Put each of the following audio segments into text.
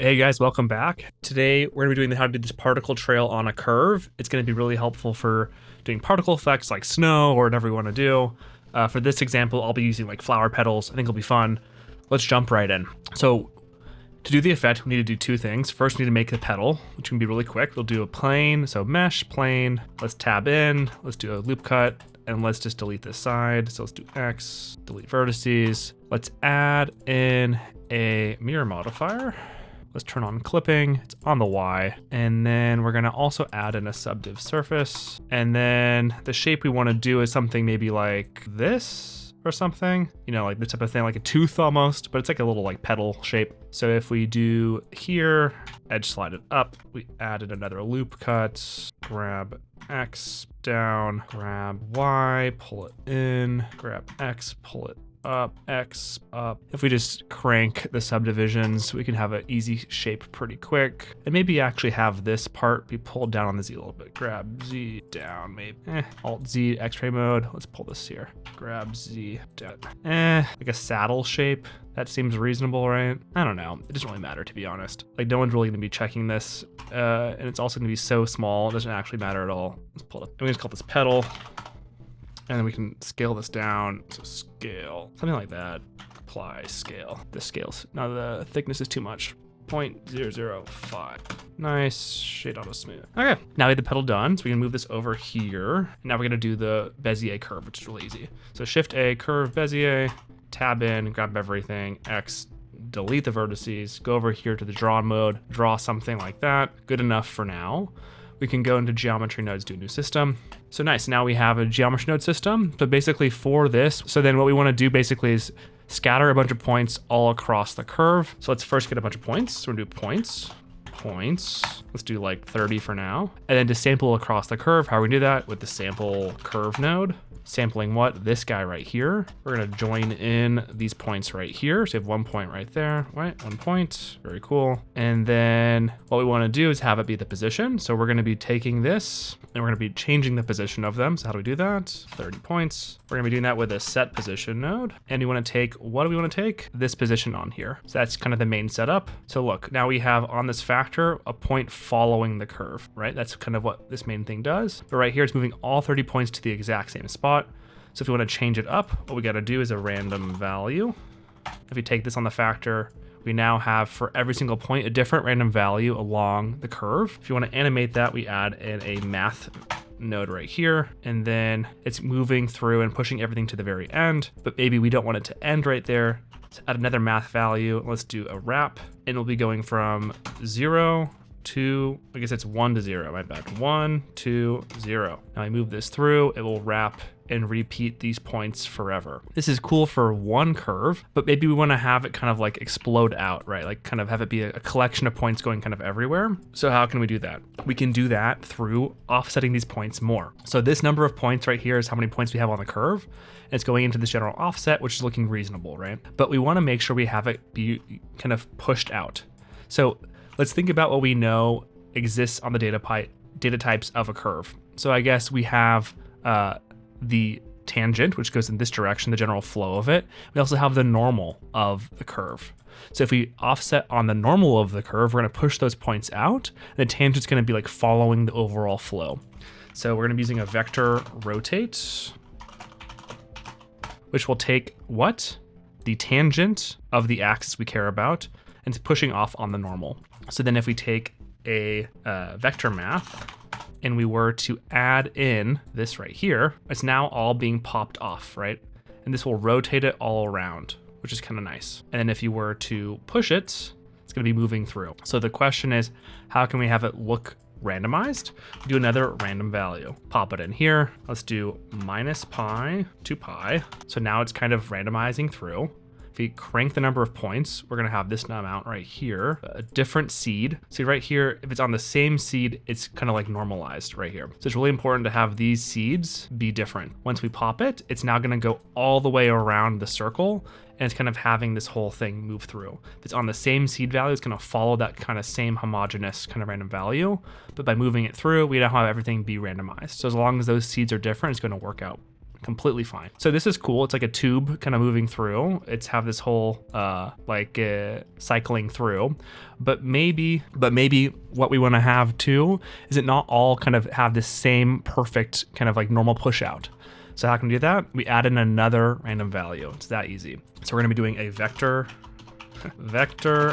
Hey guys, welcome back. Today we're going to be doing how to do this particle trail on a curve. It's going to be really helpful for doing particle effects like snow or whatever you want to do. For this example, I'll be using like flower petals. I think it'll be fun. Let's jump right in. So to do the effect, we need to do two things. First, we need to make the petal, which can be really quick. We'll do a plane, so mesh, plane. Let's tab in, let's do a loop cut, and let's just delete this side. So let's do X, delete vertices. Let's add in a mirror modifier. Let's turn on clipping, it's on the Y. And then we're gonna also add in a subdiv surface. And then the shape we wanna do is something maybe like this or something. You know, like this type of thing, like a tooth almost, but it's like a little like petal shape. So if we do here, edge slide it up, we added another loop cut, grab X down, grab Y, pull it in, grab X, pull it up, X up. If we just crank the subdivisions, we can have an easy shape pretty quick. And maybe actually have this part be pulled down on the Z a little bit. Grab Z down, maybe. Alt Z, X-ray mode. Let's pull this here. Grab Z down. Like a saddle shape. That seems reasonable, right? I don't know. It doesn't really matter, to be honest. Like, no one's really gonna be checking this. And it's also gonna be so small, it doesn't actually matter at all. Let's pull it up. I'm gonna call this petal. And then we can scale this down. So scale, something like that. Apply scale. This scales. Now the thickness is too much. 0.005. Nice, shade auto smooth. Okay, now we have the petal done. So we can move this over here. Now we're gonna do the Bezier curve, which is really easy. So Shift A, curve Bezier, tab in, grab everything, X, delete the vertices, go over here to the draw mode, draw something like that. Good enough for now. We can go into geometry nodes, do a new system. So nice, now we have a geometry node system. But basically for this, so then what we wanna do basically is scatter a bunch of points all across the curve. So let's first get a bunch of points. So we're gonna do points. Let's do like 30 for now. And then to sample across the curve, how are we gonna do that? With the sample curve node. Sampling what? This guy right here. We're gonna join in these points right here. So you have 1 point right there, right? 1 point, very cool. And then what we wanna do is have it be the position. So we're gonna be taking this and we're gonna be changing the position of them. So how do we do that? 30 points. We're gonna be doing that with a set position node. And we wanna take, what do we wanna take? This position on here. So that's kind of the main setup. So look, now we have on this factor, a point following the curve, right? That's kind of what this main thing does. But right here, it's moving all 30 points to the exact same spot. So if you want to change it up, what we got to do is a random value. If we take this on the factor, we now have for every single point a different random value along the curve. If you want to animate that, we add in a math node right here, and then it's moving through and pushing everything to the very end, but maybe we don't want it to end right there. So add another math value. Let's do a wrap, and it'll be going from 0 to, I guess it's 1 to 0, my bad. 1 to 0. Now I move this through, it will wrap and repeat these points forever. This is cool for one curve, but maybe we want to have it kind of like explode out, right? Like kind of have it be a collection of points going kind of everywhere. So how can we do that? We can do that through offsetting these points more. So this number of points right here is how many points we have on the curve. And it's going into this general offset, which is looking reasonable, right? But we want to make sure we have it be kind of pushed out. So let's think about what we know exists on the data types of a curve. So I guess we have the tangent, which goes in this direction, the general flow of it. We also have the normal of the curve. So if we offset on the normal of the curve, we're gonna push those points out. The tangent's gonna be like following the overall flow. So we're gonna be using a vector rotate, which will take what? The tangent of the axis we care about, and it's pushing off on the normal. So then if we take a vector math, and we were to add in this right here, it's now all being popped off, right? And this will rotate it all around, which is kind of nice. And then if you were to push it, it's gonna be moving through. So the question is, how can we have it look randomized? Do another random value. Pop it in here. Let's do minus pi to pi. So now it's kind of randomizing through. If we crank the number of points, we're gonna have this amount right here, a different seed. See right here, if it's on the same seed, it's kind of like normalized right here. So it's really important to have these seeds be different. Once we pop it, it's now gonna go all the way around the circle, and it's kind of having this whole thing move through. If it's on the same seed value, it's gonna follow that kind of same homogeneous kind of random value, but by moving it through, we now have everything be randomized. So as long as those seeds are different, it's gonna work out completely fine. So this is cool. It's like a tube kind of moving through. It's have this whole cycling through, but maybe what we want to have too is it not all kind of have the same perfect kind of like normal push out. So how can we do that? We add in another random value. It's that easy. So we're going to be doing a vector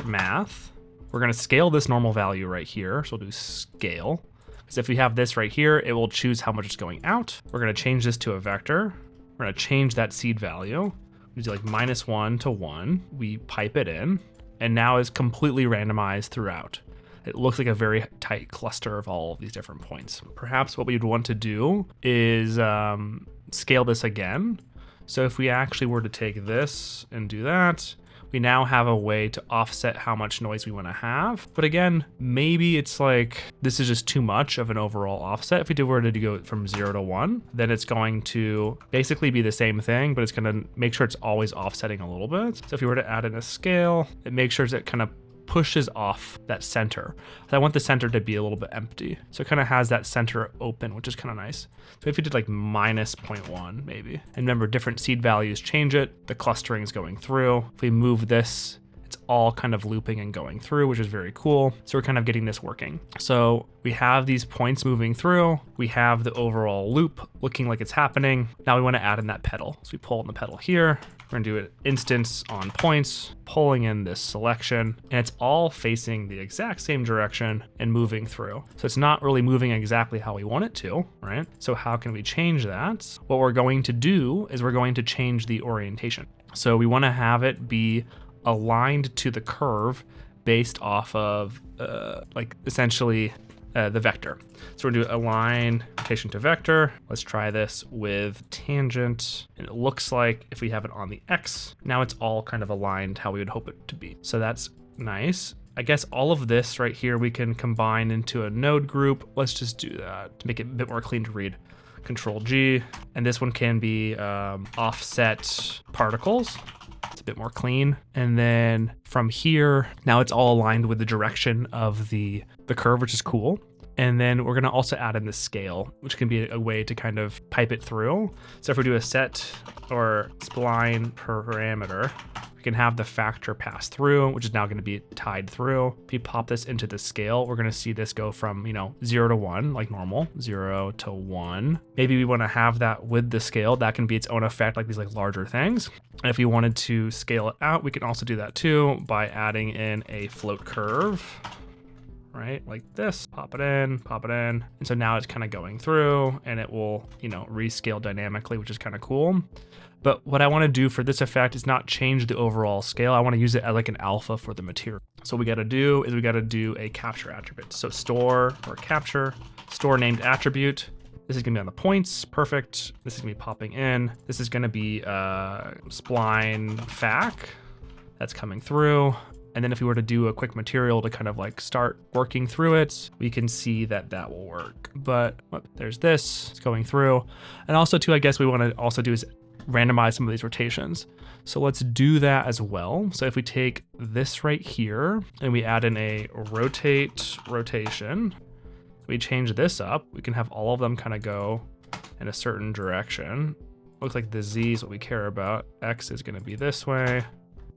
math. We're going to scale this normal value right here. So we'll do scale. Because if we have this right here, it will choose how much it's going out. We're going to change this to a vector. We're going to change that seed value. We do like -1 to 1. We pipe it in, and now it's completely randomized throughout. It looks like a very tight cluster of all of these different points. Perhaps what we'd want to do is scale this again. So if we actually were to take this and do that, we now have a way to offset how much noise we want to have. But again, maybe it's like, this is just too much of an overall offset. If we were to go from 0 to 1, then it's going to basically be the same thing, but it's going to make sure it's always offsetting a little bit. So if you were to add in a scale, it makes sure it kind of pushes off that center. So I want the center to be a little bit empty. So it kind of has that center open, which is kind of nice. So if you did like -0.1 maybe, and remember different seed values change it, the clustering is going through. If we move this, it's all kind of looping and going through, which is very cool. So we're kind of getting this working. So we have these points moving through. We have the overall loop looking like it's happening. Now we want to add in that petal. So we pull in the petal here. We're gonna do an instance on points, pulling in this selection, and it's all facing the exact same direction and moving through. So it's not really moving exactly how we want it to, right? So how can we change that? What we're going to do is we're going to change the orientation. So we wanna have it be aligned to the curve based off of essentially the vector. So we're gonna do align rotation to vector. Let's try this with tangent. And it looks like if we have it on the X, now it's all kind of aligned how we would hope it to be. So that's nice. I guess all of this right here, we can combine into a node group. Let's just do that to make it a bit more clean to read. Control G, and this one can be offset particles. It's a bit more clean. And then from here, now it's all aligned with the direction of the curve, which is cool. And then we're gonna also add in the scale, which can be a way to kind of pipe it through. So if we do a set or spline parameter, we can have the factor pass through, which is now gonna be tied through. If you pop this into the scale, we're gonna see this go from 0 to 1, like normal, 0 to 1. Maybe we wanna have that with the scale. That can be its own effect, like these like larger things. And if you wanted to scale it out, we can also do that too by adding in a float curve. Right, like this, pop it in. And so now it's kind of going through and it will, rescale dynamically, which is kind of cool. But what I want to do for this effect is not change the overall scale. I want to use it as like an alpha for the material. So what we got to do is we got to do a capture attribute. So store or capture, store named attribute. This is gonna be on the points, perfect. This is gonna be popping in. This is gonna be spline fac, that's coming through. And then if we were to do a quick material to kind of like start working through it, we can see that that will work. But there's this, it's going through. And also too, I guess we wanna also do is randomize some of these rotations. So let's do that as well. So if we take this right here and we add in a rotation, we change this up, we can have all of them kind of go in a certain direction. Looks like the Z is what we care about. X is gonna be this way.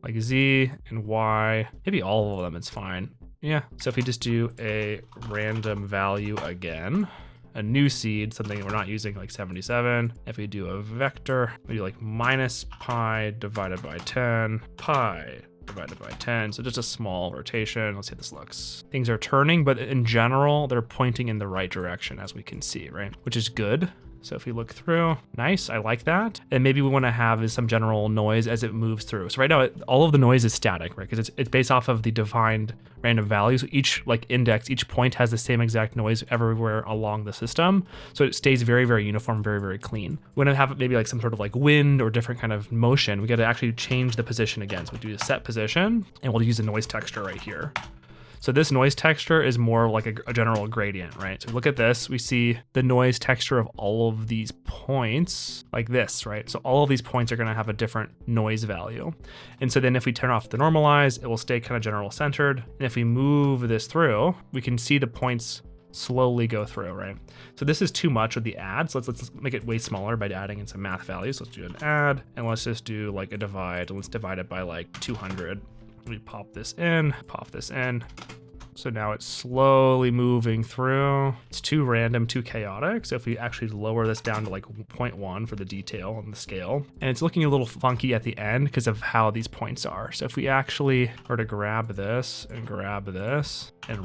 Like Z and Y, maybe all of them, it's fine. Yeah, so if we just do a random value again, a new seed, something we're not using, like 77. If we do a vector, we do like -pi divided by 10, pi divided by 10. So just a small rotation. Let's see how this looks. Things are turning, but in general, they're pointing in the right direction as we can see, right? Which is good. So if we look through, nice, I like that. And maybe we want to have is some general noise as it moves through. So right now, all of the noise is static, right? Because it's based off of the defined random values. Each like index, each point has the same exact noise everywhere along the system. So it stays very, very uniform, very, very clean. We want to have maybe like some sort of like wind or different kind of motion. We got to actually change the position again. So we do the set position and we'll use a noise texture right here. So this noise texture is more like a general gradient, right? So look at this, we see the noise texture of all of these points like this, right? So all of these points are gonna have a different noise value. And so then if we turn off the normalize, it will stay kind of general centered. And if we move this through, we can see the points slowly go through, right? So this is too much with the add, so let's make it way smaller by adding in some math values. So let's do an add, and let's just do like a divide, and let's divide it by like 200. We pop this in, So now it's slowly moving through. It's too random, too chaotic. So if we actually lower this down to like 0.1 for the detail on the scale, and it's looking a little funky at the end because of how these points are. So if we actually were to grab this and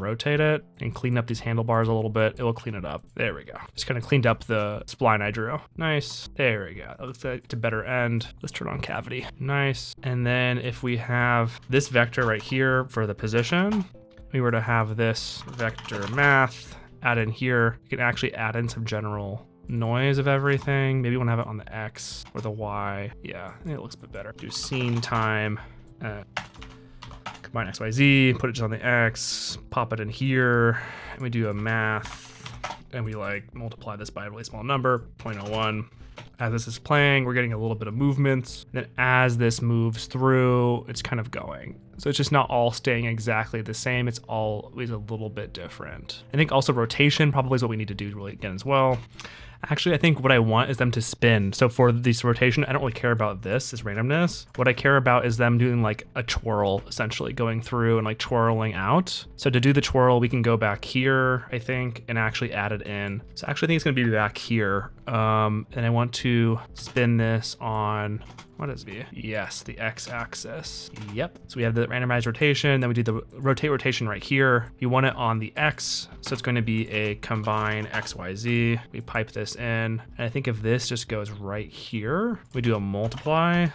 rotate it and clean up these handlebars a little bit, it will clean it up. There we go. Just kind of cleaned up the spline I drew. Nice. There we go. That looks like it's a better end. Let's turn on cavity. Nice. And then if we have this vector right here for the position, we were to have this vector math add in here, you can actually add in some general noise of everything. Maybe you want to have it on the X or the Y. Yeah, it looks a bit better. Do scene time, combine X, Y, Z, put it just on the X, pop it in here, and we do a math, and we like multiply this by a really small number, 0.01. As this is playing, we're getting a little bit of movement. Then as this moves through, it's kind of going. So it's just not all staying exactly the same. It's always a little bit different. I think also rotation probably is what we need to do really again as well. Actually, I think what I want is them to spin. So for this rotation, I don't really care about this randomness. What I care about is them doing like a twirl, essentially going through and like twirling out. So to do the twirl, we can go back here, I think, and actually add it in. So actually I think it's gonna be back here. And I want to spin this on, what is it? Yes, the X-axis. Yep. So we have the randomized rotation, then we do the rotation right here. You want it on the X, so it's going to be a combine XYZ. We pipe this in, and I think if this just goes right here, we do a multiply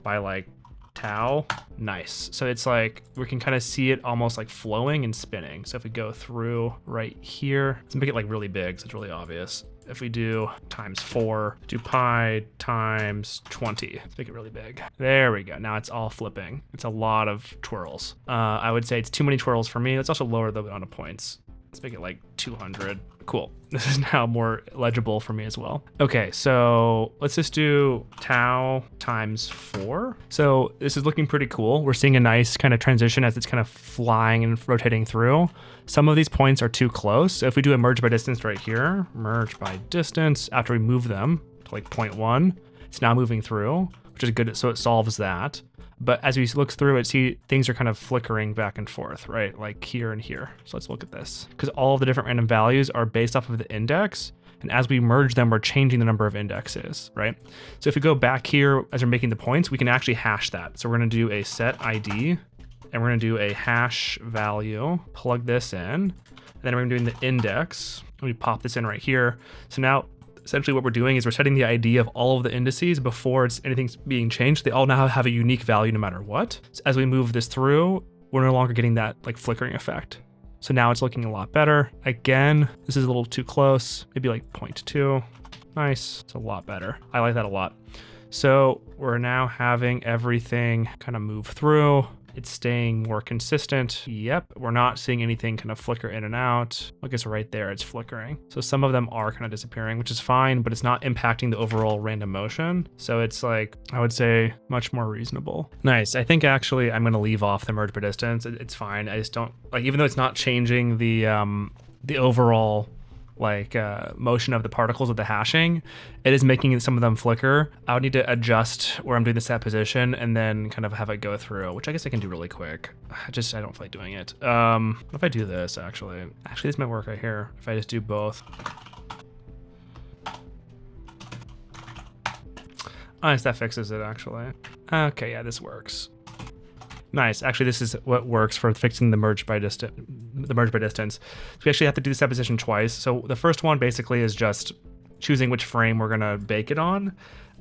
by like tau. Nice. So it's like we can kind of see it almost like flowing and spinning. So if we go through right here, let's make it like really big so it's really obvious. If we do times 4, do pi times 20. Let's make it really big. There we go. Now it's all flipping. It's a lot of twirls. I would say it's too many twirls for me. Let's also lower the amount of points. Let's make it like 200. Cool. This is now more legible for me as well. Okay, so let's just do tau times 4. So this is looking pretty cool. We're seeing a nice kind of transition as it's kind of flying and rotating through. Some of these points are too close. So if we do a merge by distance right here, merge by distance, after we move them to like 0.1, it's now moving through, which is good. So it solves that. But as we look through it, see things are kind of flickering back and forth, right? Like here and here. So let's look at this. Because all of the different random values are based off of the index. And as we merge them, we're changing the number of indexes, right? So if we go back here, as we're making the points, we can actually hash that. So we're gonna do a set ID, and we're gonna do a hash value, plug this in, and then we're doing the index, and we pop this in right here. So now, essentially what we're doing is we're setting the ID of all of the indices before anything's being changed. They all now have a unique value no matter what. So as we move this through, we're no longer getting that like flickering effect. So now it's looking a lot better. Again, this is a little too close, maybe like 0.2. Nice, it's a lot better. I like that a lot. So we're now having everything kind of move through. It's staying more consistent. Yep, we're not seeing anything kind of flicker in and out. I guess right there, it's flickering. So some of them are kind of disappearing, which is fine, but it's not impacting the overall random motion. So it's like, I would say much more reasonable. Nice, I think actually I'm gonna leave off the merge by distance. It's fine, I just don't, like even though it's not changing the overall like motion of the particles with the hashing, it is making some of them flicker. I would need to adjust where I'm doing the set position and then kind of have it go through, which I guess I can do really quick. I don't feel like doing it. What if I do this actually? Actually, this might work right here. If I just do both. Nice, that fixes it actually. Okay, yeah, this works. Nice. Actually, this is what works for fixing the merge by distance. So we actually have to do the set position twice. So the first one basically is just choosing which frame we're gonna bake it on.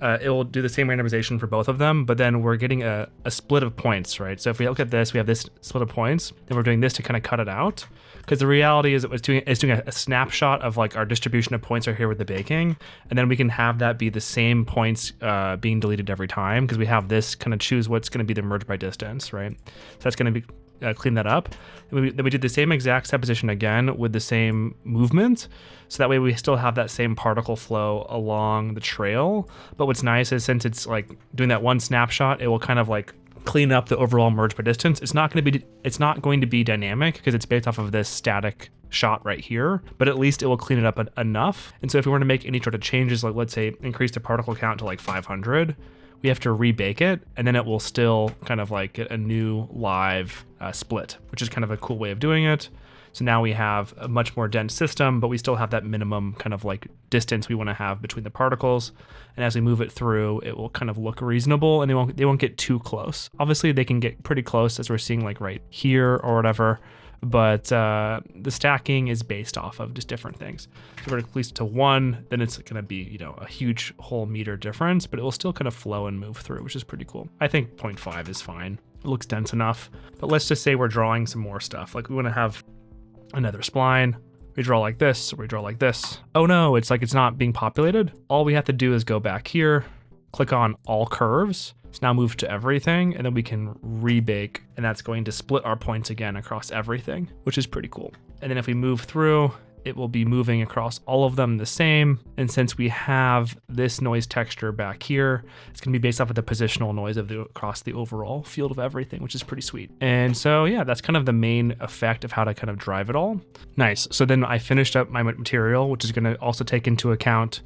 It will do the same randomization for both of them, but then we're getting a split of points, right? So if we look at this, we have this split of points, then we're doing this to kind of cut it out. Because the reality is it's doing a snapshot of like our distribution of points are here with the baking, and then we can have that be the same points being deleted every time, because we have this kind of choose what's going to be the merge by distance, right? So that's going to be clean that up. Then we did the same exact set position again with the same movement, so that way we still have that same particle flow along the trail. But what's nice is since it's like doing that one snapshot, it will kind of like clean up the overall merge by distance. It's not going to be dynamic because it's based off of this static shot right here, but at least it will clean it up enough. And so if we want to make any sort of changes, like let's say increase the particle count to like 500, we have to rebake it, and then it will still kind of like get a new live split, which is kind of a cool way of doing it. So now we have a much more dense system, but we still have that minimum kind of like distance we want to have between the particles. And as we move it through, it will kind of look reasonable, and they won't get too close. Obviously, they can get pretty close, as we're seeing like right here or whatever, but the stacking is based off of just different things. So if we're going to increase it to 1, then it's going to be, you know, a huge whole meter difference, but it will still kind of flow and move through, which is pretty cool. I think 0.5 is fine. It looks dense enough. But let's just say we're drawing some more stuff. Like we want to have another spline. We draw like this, or we draw like this. Oh no, it's like it's not being populated. All we have to do is go back here, click on all curves. It's now moved to everything, and then we can rebake, and that's going to split our points again across everything, which is pretty cool. And then if we move through, it will be moving across all of them the same. And since we have this noise texture back here, it's going to be based off of the positional noise of across the overall field of everything, which is pretty sweet. And so yeah, that's kind of the main effect of how to kind of drive it all. Nice. So then I finished up my material, which is going to also take into account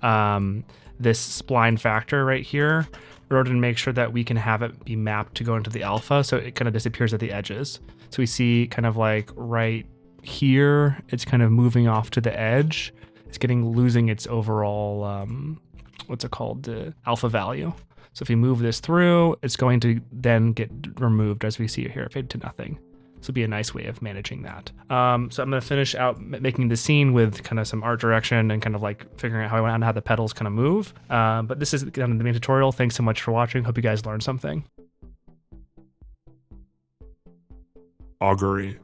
this spline factor right here, in order to make sure that we can have it be mapped to go into the alpha, so it kind of disappears at the edges. So we see kind of like right here, it's kind of moving off to the edge. It's losing its overall, what's it called, the alpha value. So if we move this through, it's going to then get removed as we see it here, fade to nothing. This will be a nice way of managing that. So I'm gonna finish out making the scene with kind of some art direction and kind of like figuring out how I want to have the petals kind of move. But this is kind of the main tutorial. Thanks so much for watching. Hope you guys learned something. Augury.